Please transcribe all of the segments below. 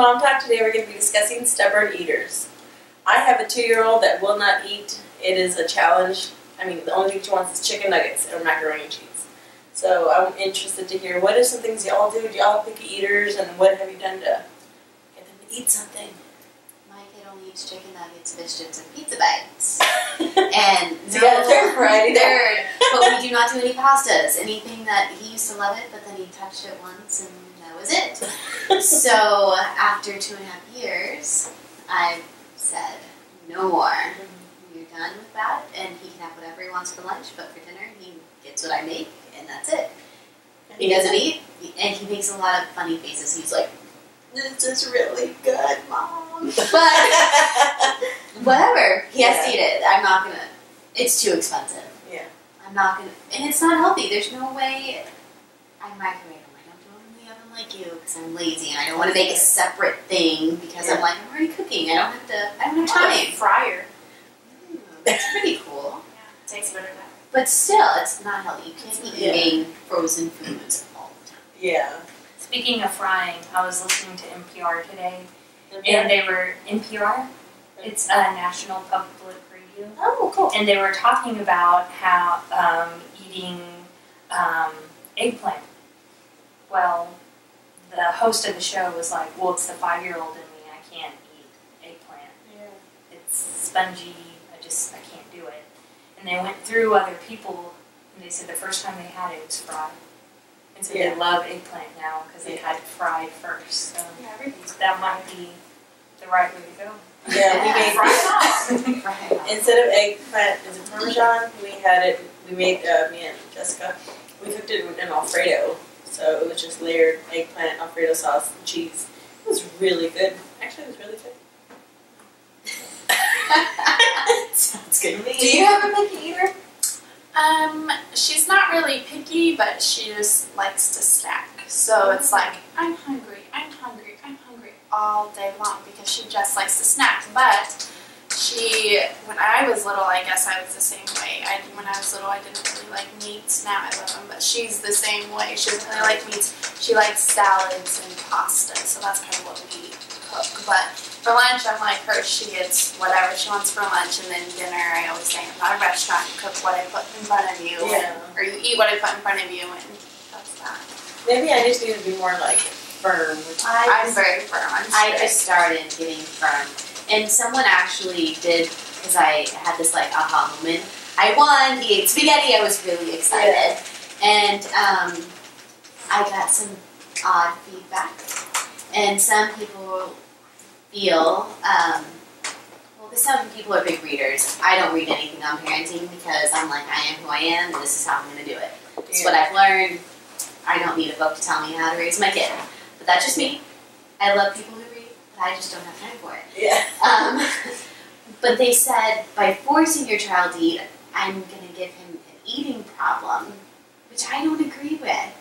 Mom Talk. Today we're going to be discussing stubborn eaters. I have a 2-year-old that will not eat. It is a challenge. I mean, the only thing she wants is chicken nuggets or macaroni and cheese. So I'm interested to hear, what are some things y'all do? Do y'all picky eaters, and what have you done to get them to eat something? My kid only eats chicken nuggets, fish sticks, and pizza bites. And So you got a third variety. But we do not do any pastas. Anything that he used to love it, but then he touched it once and that was it. So after 2.5 years, I said, no more. You're done with that, and he can have whatever he wants for lunch, but for dinner he gets what I make, and that's it. He doesn't eat, and he makes a lot of funny faces. He's like, this is really good, Mom. But whatever. He has to eat it. I'm not going to. It's too expensive. Yeah. I'm not going to. And it's not healthy. There's no way I microwave them. I don't do them in the oven like you because I'm lazy and I don't want to make a separate thing because I'm like, I'm already cooking. I don't have time. Fryer. That's pretty cool. Yeah, it tastes better that way. But still, it's not healthy. You can't be eating frozen foods all the time. Yeah. Speaking of frying, I was listening to NPR today, and they were NPR. It's a National Public Radio. Oh, cool. And they were talking about how eating eggplant. Well, the host of the show was like, "Well, it's the 5-year-old in me. I can't eat eggplant. Yeah. It's spongy. I can't do it." And they went through other people, and they said the first time they had it was fried. And so they love eggplant now because they had it fried first. So that might be the right way to go. Yeah, we made Right. instead of eggplant, is it Parmesan? We had it. We made me and Jessica. We cooked it in Alfredo, so it was just layered eggplant, Alfredo sauce, and cheese. It was really good. Actually, it was really good. Sounds good to me. Do you have a picky eater? She's not really picky, but she just likes to snack. So it's like, I'm hungry all day long because she just likes to snack. But when I was little, I guess I was the same way. When I was little, I didn't really like meats. Now I love them, but she's the same way. She doesn't really like meats. She likes salads and pasta, so that's kind of what we cook. But for lunch, I'm like her. She gets whatever she wants for lunch, and then dinner, I always say, I'm not a restaurant. You cook what I put in front of you, or you eat what I put in front of you, and that's that. Maybe I just need to be more like firm. I'm very firm. I just started getting firm. And someone actually did, because I had this like aha moment. I won, he ate spaghetti, I was really excited. Yeah. And I got some odd feedback. And some people feel, well, because some people are big readers. I don't read anything on parenting because I'm like, I am who I am, and this is how I'm going to do it. It's what I've learned. I don't need a book to tell me how to raise my kid. But that's just me. I love people who read, but I just don't have time for it. Yeah. But they said, by forcing your child to eat, I'm going to give him an eating problem, which I don't agree with.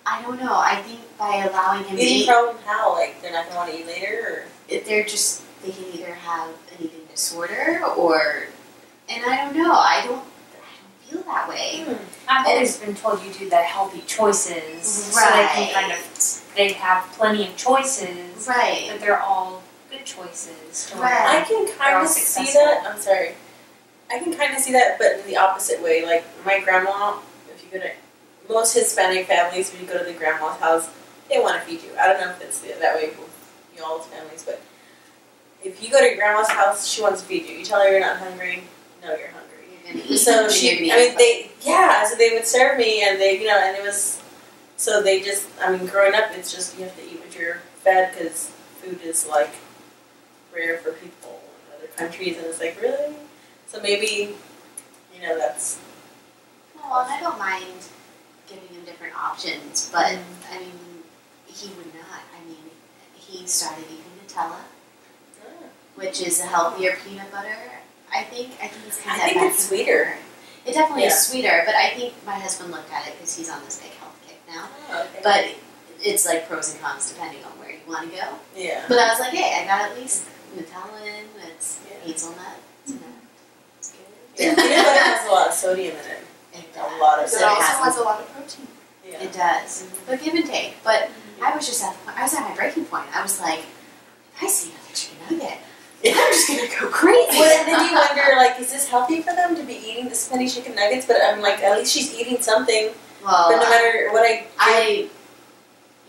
I don't know. I think by allowing him to eat... Eating problem how? Like, they're not going to want to eat later? Or? They can either have an eating disorder or... And I don't know. I don't feel that way. I've always been told you do the healthy choices. Right. So they have plenty of choices. Right. But they're all good choices. Right. I can kind of see that. I'm sorry. I can kind of see that, but in the opposite way. Like, my grandma, if you go to most Hispanic families, when you go to the grandma's house, they want to feed you. I don't know if it's that way with y'all's families, but if you go to grandma's house, she wants to feed you. You tell her you're not hungry, no, you're hungry. So so they would serve me, and and it was, so they just, growing up, it's just, you have to eat what you're fed, because food is, like, rare for people in other countries, and it's like, really? So maybe, that's... Well, and I don't mind giving him different options, but, he would not. He started eating Nutella, which is a healthier peanut butter. I think it's sweeter. It definitely is sweeter, but I think my husband looked at it because he's on this big health kick now. Oh, okay. But it's like pros and cons depending on where you want to go. Yeah. But I was like, hey, I got at least Nutella in. It's hazelnut. It's good. Yeah, peanut butter has a lot of sodium in it. It does. A lot of It sodium. also has a lot of protein. Yeah. It does. But give and take. But I was just at the point, I was at my breaking point. I was like, if I see another chicken nugget, I'm just gonna go crazy. Well, and then you wonder, like, is this healthy for them to be eating this many chicken nuggets? But I'm like, at least she's eating something. Well, but no matter what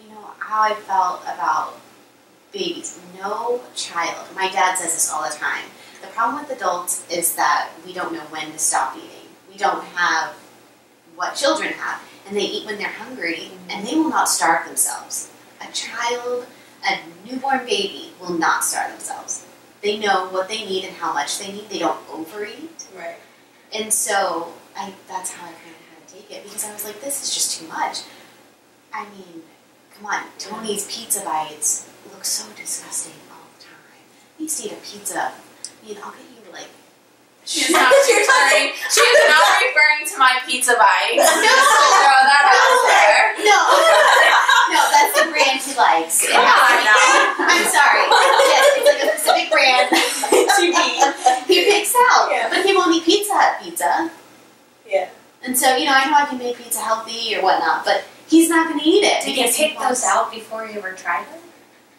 you know, how I felt about babies. No child, my dad says this all the time, the problem with adults is that we don't know when to stop eating. We don't have what children have. And they eat when they're hungry, and they will not starve themselves. A child, a newborn baby, will not starve themselves. They know what they need and how much they need. They don't overeat. Right. And so that's how I kind of had to take it, because I was like, this is just too much. I mean, come on, Tony's pizza bites look so disgusting all the time. He needs to eat a pizza. I mean, I'll get you like... She is not referring to my pizza bites. No. Throw that out there. No, that's the brand he likes. Come on now. I'm sorry. Yes, it's like a specific brand he picks out. Yeah. But he won't eat Pizza Hut pizza. Yeah. And so, you know, I know I can make pizza healthy or whatnot, but he's not going to eat it. Did you pick those out before you ever tried them?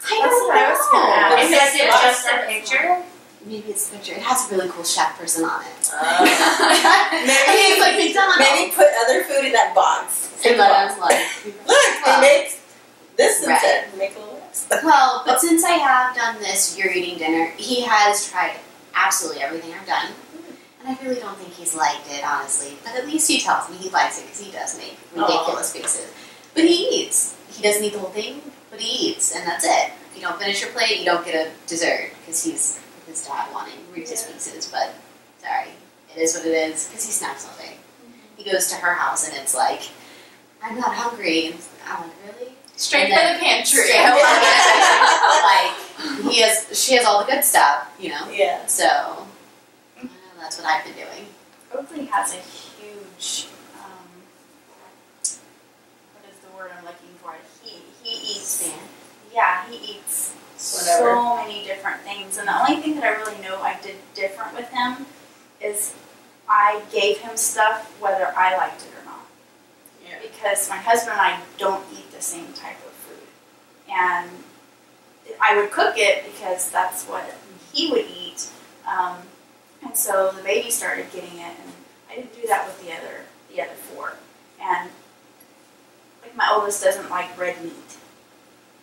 I don't know. I was gonna Is ask. it just a picture? Maybe it's a picture. It has a really cool chef person on it. Maybe It's like McDonald's. Maybe put other food in that box. And let us like... Look, they make this instead. Right. Make a little X. Well, but since I have done this You're Eating Dinner, he has tried absolutely everything I've done. And I really don't think he's liked it, honestly. But at least he tells me he likes it, because he does make ridiculous faces. But he eats. He doesn't eat the whole thing, but he eats, and that's it. If you don't finish your plate, you don't get a dessert, because he's with his dad wanting Reese's Pieces. But, sorry, it is what it is, because he snacks all day. He goes to her house, and it's like, I'm not hungry. And I'm like, really? Straight for the pantry. Like, she has all the good stuff, you know? Yeah. So, I don't know, that's what I've been doing. Oakley has a huge, what is the word I'm looking for? He eats, Stan. yeah, he eats Whatever. so many different things. And the only thing that I really know I did different with him is I gave him stuff whether I liked it or not. Yeah. Because my husband and I don't eat the same type of food. And I would cook it because that's what he would eat. And so the baby started getting it, and I didn't do that with the other four. And like my oldest doesn't like red meat.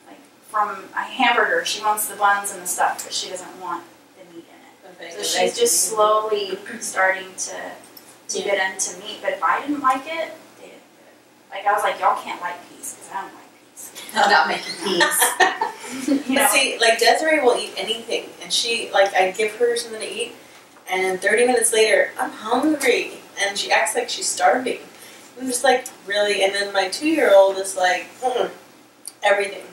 Like from a hamburger, she wants the buns and the stuff, but she doesn't want the meat in it. So she's just slowly starting to get into meat. But if I didn't like it, they didn't get it. Like I was like, y'all can't like peas because I don't like peas. I'm not making peas. You know? But see, like Desiree will eat anything, and she, like, I give her something to eat, and 30 minutes later, I'm hungry, and she acts like she's starving. I'm just like, really? And then my 2-year-old is like, everything.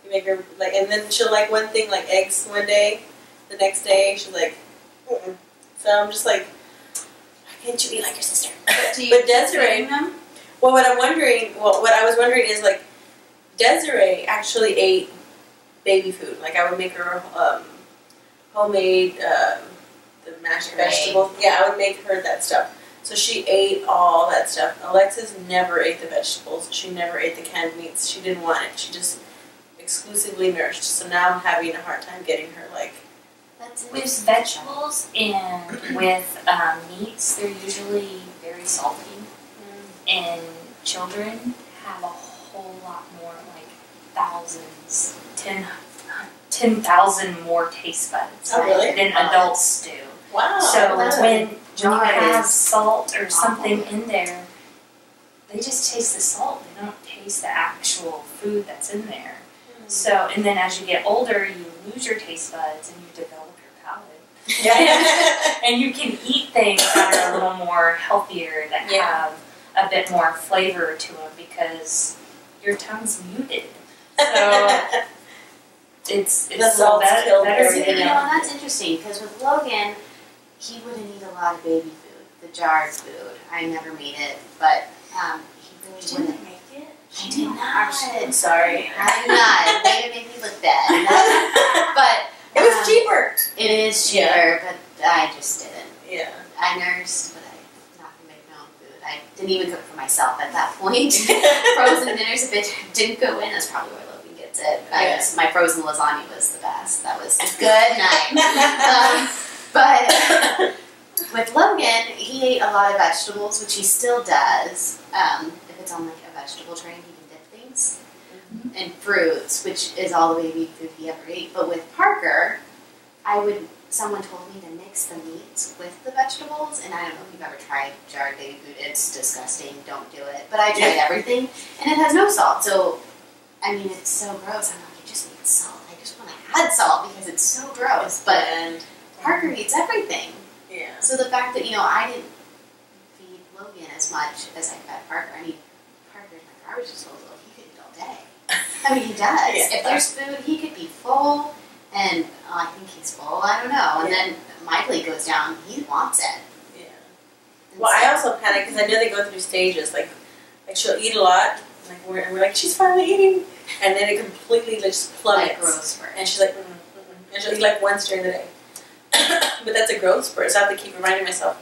You make her, like, and then she'll like one thing, like eggs one day, the next day, she's like, So I'm just like, why can't you eat like your sister? But do you But Desiree, feed them? well, what I was wondering is, like, Desiree actually ate baby food. Like, I would make her homemade the mashed Puree. vegetables. Yeah, I would make her that stuff. So she ate all that stuff. Alexis never ate the vegetables. She never ate the canned meats. She didn't want it. She just exclusively nourished. So now I'm having a hard time getting her, like... That's With vegetables and with meats, they're usually very salty. And children have a whole lot more, like thousands, 10,000 more taste buds Oh, really? than adults do. Wow. So when you jar have is salt or something in there, they just taste the salt. They don't taste the actual food that's in there. So, and then as you get older, you lose your taste buds and you develop your palate. Yeah. And you can eat things that are a little more healthier, that Yeah. have a bit more flavor to them because your tongue's muted. So it's The salt's better, killed better everything You than know, that's interesting, because with Logan, he wouldn't eat a lot of baby food, the jarred food. I never made it, but he really Didn't wouldn't. make it? I did not. I'm sorry. I'm not. Way to make me look bad. But It was cheaper. It is cheaper, but I just didn't. Yeah. I nursed, but I'm not gonna make my own food. I didn't even cook for myself at that point. Frozen dinners, if it didn't go in, that's probably why Logan gets it. My frozen lasagna was the best. That was a good night. But with Logan, he ate a lot of vegetables, which he still does. If it's on like a vegetable train, he can dip things. And fruits, which is all the baby food he ever ate. But with Parker, someone told me to mix the meats with the vegetables, and I don't know if you've ever tried jarred baby food. It's disgusting. Don't do it. But I tried everything, and it has no salt. So, I mean, it's so gross. I'm like, I just need salt. I just want to add salt because it's so gross. But Parker eats everything. Yeah. So the fact that, I didn't feed Logan as much as I fed Parker. I mean, Parker's my garbage disposal. He could eat all day. I mean, he does. Yeah. If there's food, he could be full. And I think he's full. I don't know. And then my plate goes down. He wants it. Yeah. And Well, I also panic because I know they go through stages. Like she'll eat a lot. Like we're like, she's finally eating, and then it completely just plummets. Like growth spurt. And she's like, and she'll eat like once during the day. But that's a growth spurt. So I have to keep reminding myself,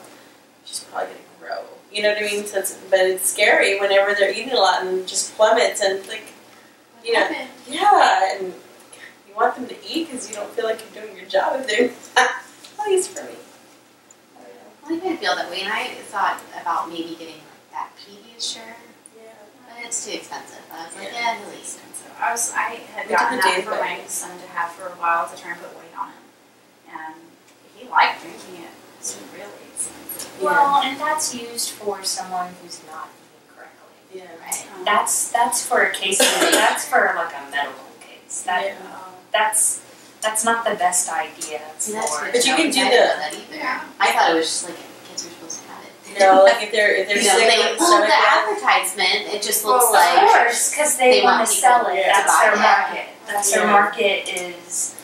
she's probably gonna grow. You know what I mean? So but it's scary whenever they're eating a lot and just plummets and like, yeah, and you want them to eat because you don't feel like you're doing your job if they're not nice for me. I don't know. Well, I kind of feel that way, and I thought about maybe getting like that Pediasure, Yeah. but it's too expensive. I was like, Yeah. he'll eat. I had We gotten took a that day for break. my son to have for a while to try and put weight on him. And he liked drinking it. It's really expensive. Well, and that's used for someone who's not eating correctly. Yeah. Right. That's for a case. That's for like a medical case. That's not the best idea. See, that's for, good. But you can do I the- didn't know that either. Yeah. I thought it was just like kids were supposed to have it. No, like if they're They, sick well, with stomach the bug, advertisement, it just looks Well, like. Of course, because they They want want to people sell it. to That's buy their it. market. That's their Yeah. market is,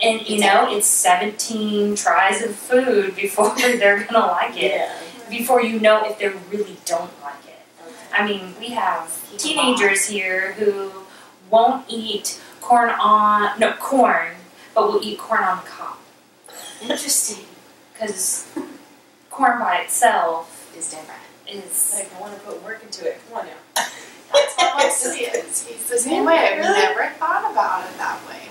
and it's 17 tries of food before they're gonna like it. yeah. Before you know if they really don't like it. Okay. I mean, we have Keep teenagers here who won't eat corn, but will eat corn on the cob Interesting. because corn by itself Is different. is. Like I want to put work into it. Come on now. That's how Wesley is. He's the same way. I've never thought about it that way.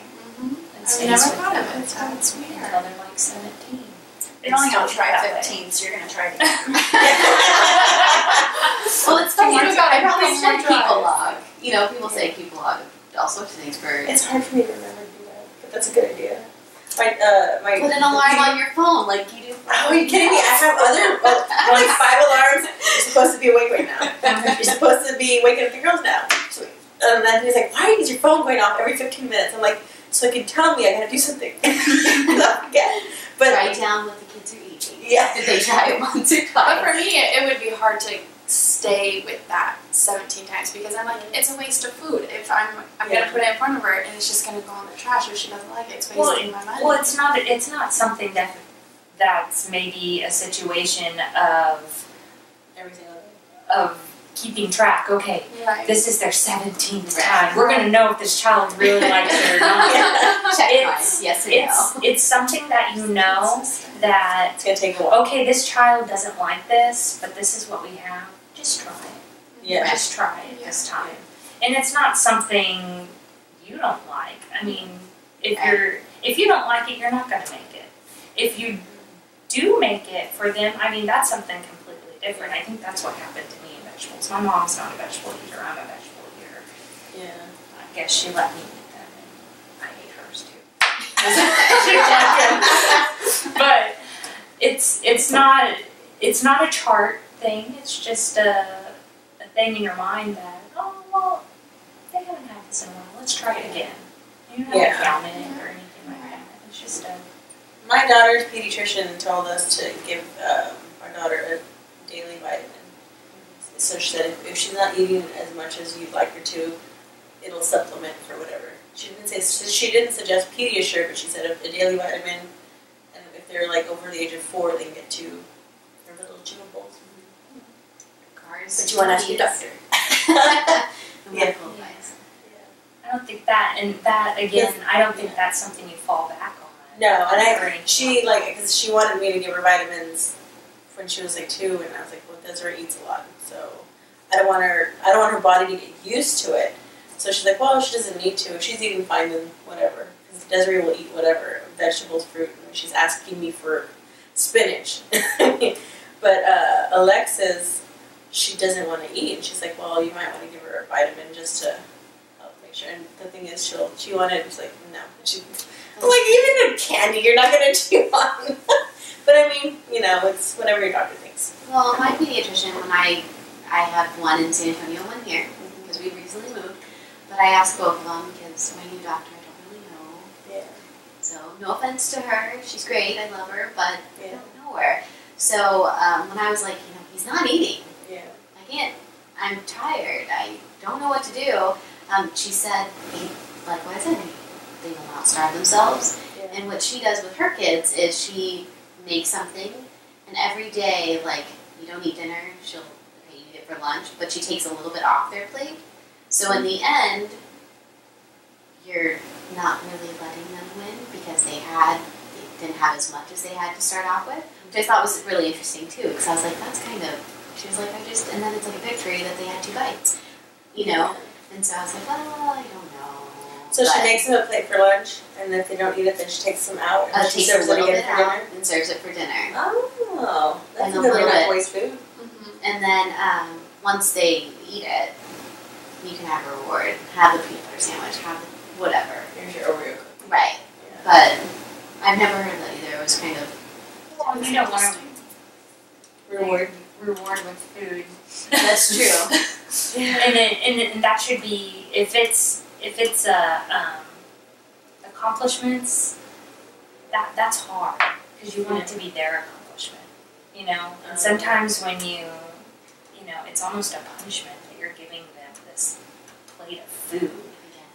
It's I've never thought of it. That's weird. until they're like 17. You're only going to Still try that way. 15, so you're going to try it again. Well, it's funny. You got I probably it. should people log. People say people log all sorts of things for. It's hard for me to remember to do that, but that's a good idea. My Put an alarm on your phone like you do. Oh, are you kidding me? I have like 5 alarms. You're supposed to be awake right now. You're supposed to be waking up the girls now. So, and then he's like, why is your phone going off every 15 minutes? I'm like, so it can tell me I gotta do something. Not forget. But Write down what the kids are eating. yeah. Did they try it once or But twice? for me, it would be hard to stay with that 17 times because I'm like, it's a waste of food. If I'm Yeah. gonna put it in front of her and it's just gonna go in the trash if she doesn't like it, it's wasting my money. Well, it's not something that's maybe a situation of Everything other. keeping track. Okay, Right. this is their 17th Right. time. We're gonna know if this child really likes it or not. Check It's- mine. Yes or no. It's something that you know that It's gonna take a while. okay, this child doesn't like this, but this is what we have. Just try it. Yeah. Just try it this time. And it's not something you don't like. I mean, if you don't like it, you're not gonna make it. If you do make it for them, I mean, that's something completely different. I think that's what happened to me in vegetables. My mom's not a vegetable eater. I'm a vegetable eater. Yeah. I guess she let me eat them, and I ate hers too. But it's not a chart thing. It's just a thing in your mind that, oh well, they haven't had this in a while. Let's try it again. You don't have to count it or anything like that. It's just a My daughter's pediatrician told us to give our daughter a daily vitamin. So she said if she's not eating as much as you'd like her to, it'll supplement for whatever. She didn't suggest Pediasure, but she said a daily vitamin, and if they're like over the age of 4, they can get 2. They're little chewables. Cars. But you want to ask your doctor. Medical advice. I don't think that, and that again, I don't think that's something you fall back on. No, and Or anything she like like because she wanted me to give her vitamins when she was like 2, and I was like, well, Desiree eats a lot, so I don't want her body to get used to it. So she's like, well, she doesn't need to. If she's eating fine, then whatever. Because Desiree will eat whatever, vegetables, fruit. And she's asking me for spinach. But Alexis, she doesn't want to eat. She's like, well, you might want to give her a vitamin just to help make sure. And the thing is, she wanted, she's like, no. I'm like, even a candy you're not going to chew on. But I mean, you know, it's whatever your doctor thinks. Well, my pediatrician, when I have one in San Antonio, one here, because we recently moved, but I asked both of them because my new doctor, I don't really know. Yeah. So, no offense to her, she's great, I love her, but I Yeah. don't know her. So, when I was like, you know, he's not eating. Yeah. I can't, I'm tired, I don't know what to do. She said, like what I said, they will not starve themselves. Yeah. And what she does with her kids is she makes something, and every day, like, you don't eat dinner, she'll, okay, you eat it for lunch, but she takes a little bit off their plate. So in the end, you're not really letting them win because they didn't have as much as they had to start off with, which I thought was really interesting too, because I was like, that's kind of, she was like, and then it's like a victory that they had 2 bites, you know? And so I was like, well, I don't know. So she makes them a plate for lunch, and if they don't eat it, then she takes them out and she Takes serves a it little again bit for out dinner. and serves it for dinner. Oh, that's And a a good way little not bit. to waste food. And then once they eat it, you can have a reward, have the peanut butter sandwich, have the whatever. Here's your Oreo cookie. Right. Yeah. But I've never heard that either. It was kind of, Well, you don't want to Reward. reward with food. that's true. And that should be, if it's accomplishments, that's hard because you want it to be their accomplishment, you know. And sometimes when you know, it's almost a punishment that you're giving them this plate of food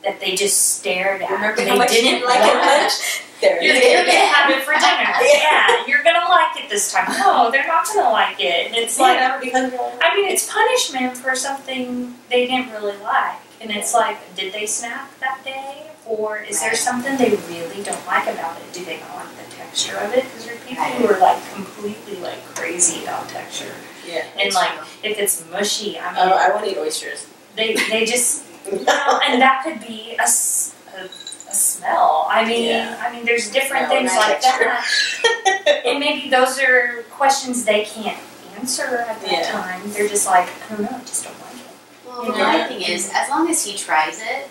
that they just stared at. Remember and how they much you didn't like it much? There You're you gonna go. have it for dinner. Yeah, you're gonna like it this time. No, they're not gonna like it. And it's like, Yeah, because you're like, I mean, it's punishment for something they didn't really like. And it's like, did they snack that day? Or is there Right. something they really don't like about it? Do they not like the texture of it? Because there are people Right. who are like completely like crazy about texture. yeah. And like, if it's mushy, I mean, Oh, I want to eat oysters. they just, you know, and that could be a smell. I mean, Yeah. there's different Smell, things right, like that. And maybe those are questions they can't answer at that Yeah. time. They're just like, I don't know, I just don't like it. Well, You the know? only thing is, as long as he tries it,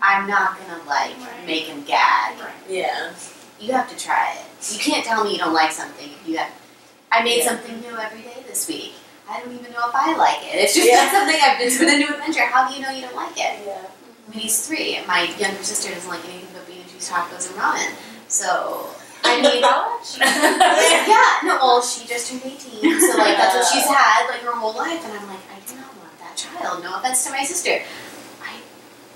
I'm not gonna like make him gag. Yeah. You have to try it. You can't tell me you don't like something if you have. I made something new every day this week. I don't even know if I like it. It's just not something it's been a new adventure. How do you know you don't like it? Yeah. I mean, he's 3, and my younger sister doesn't like anything but bean and cheese tacos and ramen. So, I mean, yeah, no, well, she just turned 18, so like that's what she's had like her whole life, and I'm like, I do not want that child. No offense to my sister, I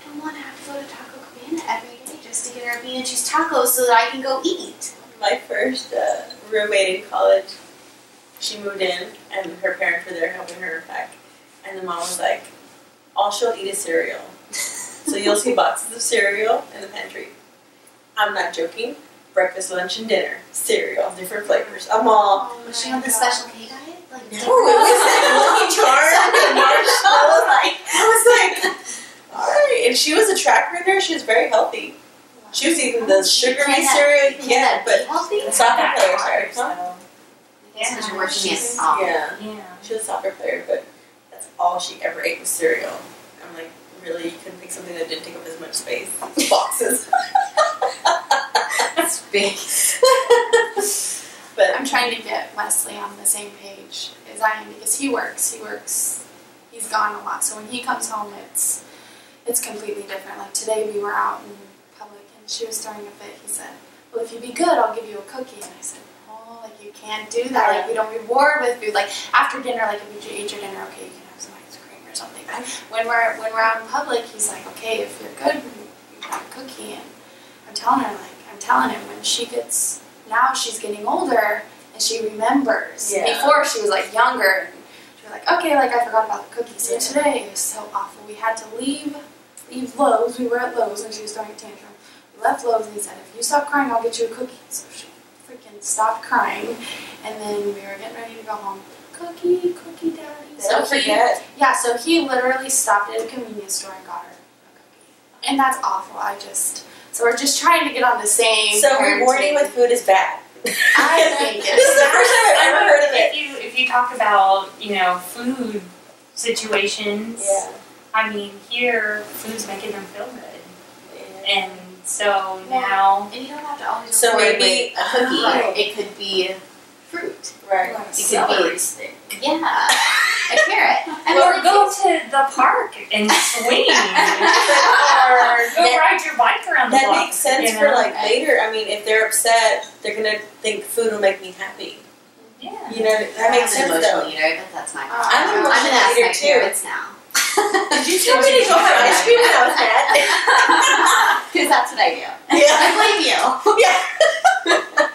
don't want to have to go to Taco Cabana every day just to get her bean and cheese tacos so that I can go eat. My first roommate in college, she moved in, and her parents were there helping her pack. And the mom was like, all she'll eat is cereal. So you'll see boxes of cereal in the pantry. I'm not joking. Breakfast, lunch, and dinner. Cereal, different flavors. I'm all, Was she on the special K diet? Like, no, it was like Lucky Charms and marshmallows. I was like, alright. And she was a track runner. She was very healthy. She was eating the sugary cereal. Yeah, but healthy. soccer player, sorry. Huh? Yeah, because you're working she's- at Yeah. Yeah. She was a soccer player, but that's all she ever ate was cereal. I'm like, really? You couldn't pick something that didn't take up as much space? Boxes. That's big. But I'm trying to get Wesley on the same page as I am because he works. He's gone a lot. So when he comes home, it's completely different. Like today we were out in public and she was throwing a fit. He said, well, if you be good, I'll give you a cookie. And I said, oh, like you can't do that. Like we don't reward with food. Like after dinner, like if you eat your dinner, okay, you can have some ice cream or something. But when we're out in public, he's like, okay, if you're good, you have a cookie. And I'm telling him when she gets, now she's getting older and she remembers. Yeah. Before she was like younger and she was like, okay, like I forgot about the cookies. So today it was so awful. We had to leave Lowe's. We were at Lowe's and she was throwing a tantrum. We left Lowe's and he said, if you stop crying, I'll get you a cookie. So she freaking stopped crying and then we were getting ready to go home. Cookie, daddy. don't forget. Yeah, so he literally stopped at a convenience store and got her and that's awful. So we're just trying to get on the same. So parenting. rewarding with food is bad. I think This is the first time I've ever heard of it. If you talk about, food situations, Yeah. I mean, here, food's making them feel good. Yeah. And so now, And you don't have to always So reward maybe- with a cookie. Right. It could be fruit. Right. Like a It celery could be stick. Yeah, a carrot. or go to the park and swing, or go ride your bike around the That block. makes sense for like later. I mean, if they're upset, they're gonna think food will make me happy. Yeah. You know, that makes I'm sense an emotional though. eater, but that's my I'm an I'm emotional gonna ask eater my too. parents now. Did you tell me to go have ice cream when I was mad? Because that's what I do. Yeah. I blame you. Yeah.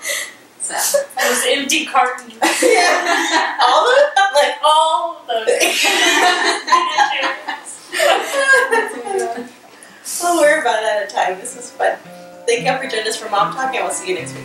So. Those empty cartons. Yeah. All of them? Like, All those. well, we're about out of time. This was fun. Thank you for joining us for Mom Talk, and we'll see you next week.